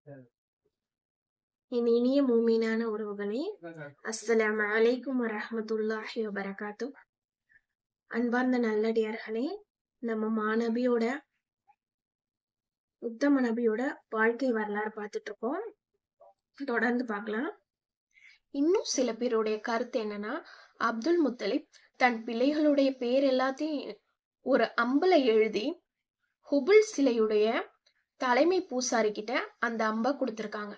என் இனிய மூமீனான உறவுகளே, அஸ்ஸலாமு அலைக்கும் வரஹ்மத்துல்லாஹி வபரகாத்து. அன்பார்ந்த நல்லடியார்களே, நம்ம மாநபியோட உத்தம நபியோட வாழ்க்கை வரலாறு பார்த்துட்டு இருக்கோம். தொடர்ந்து பார்க்கலாம். இன்னும் சில பேருடைய கருத்து என்னன்னா, அப்துல் முத்தலிப் தன் பிள்ளைகளுடைய பேர் எல்லாத்தையும் ஒரு அம்புல எழுதி ஹுபுல் சிலையுடைய தலைமை பூசாரி கிட்ட அந்த அம்பை கொடுத்திருக்காங்க.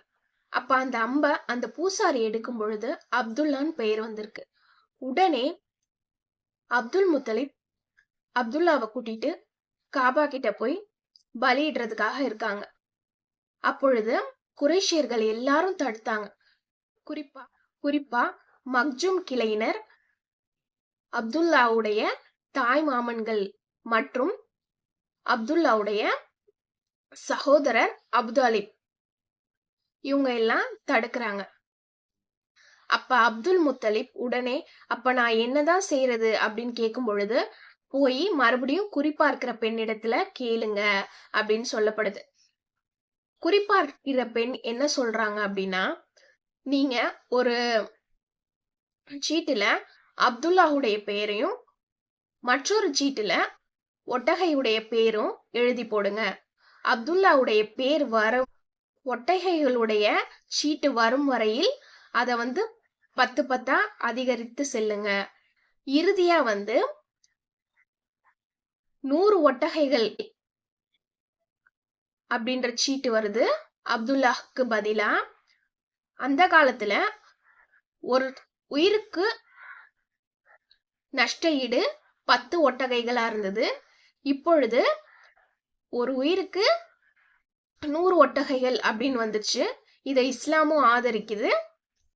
அப்ப அந்த அம்ப அந்த பூசாரி எடுக்கும் பொழுது அப்துல்லான்னு பெயர் வந்திருக்கு. உடனே அப்துல் முத்தலிப் அப்துல்லாவை கூட்டிட்டு காபா கிட்ட போய் பலியிடுறதுக்காக இருக்காங்க. அப்பொழுது குறைஷியர்கள் எல்லாரும் தடுத்தாங்க. குறிப்பா மக்ஜூம் கிளையினர், அப்துல்லாவுடைய தாய் மாமன்கள் மற்றும் அப்துல்லாவுடைய சகோதரர் அப்துலிப், இவங்க எல்லாம் தடுக்கிறாங்க. அப்ப அப்துல் முத்தலிப் உடனே அப்ப நான் என்னதான் செய்யறது அப்படின்னு கேட்கும் பொழுது, போய் மறுபடியும் குறிப்பார்க்கிற பெண்ணிடத்துல கேளுங்க அப்படின்னு சொல்லப்படுது. குறிப்பார்க்கிற பெண் என்ன சொல்றாங்க அப்படின்னா, நீங்க ஒரு சீட்டுல அப்துல்லாவுடைய பெயரையும் மற்றொரு சீட்டுல ஒட்டகையுடைய பேரும் எழுதி போடுங்க. அப்துல்லாவுடைய பேர் ஒட்டகைகளுடைய சீட்டு வரும் வரையில் அதை 10 அதிகரித்து செல்லுங்க. இறுதியா 100 ஒட்டகைகள் அப்படின்ற சீட்டு வருது அப்துல்லாஹ்க்கு பதிலா. அந்த காலத்துல ஒரு உயிருக்கு நஷ்ட ஈடு 10 ஒட்டகைகளா இருந்தது. இப்பொழுது ஒரு உயிருக்கு 100 ஒட்டகைகள் அப்படின்னு வந்துச்சு. இதை இஸ்லாமும் ஆதரிக்குது.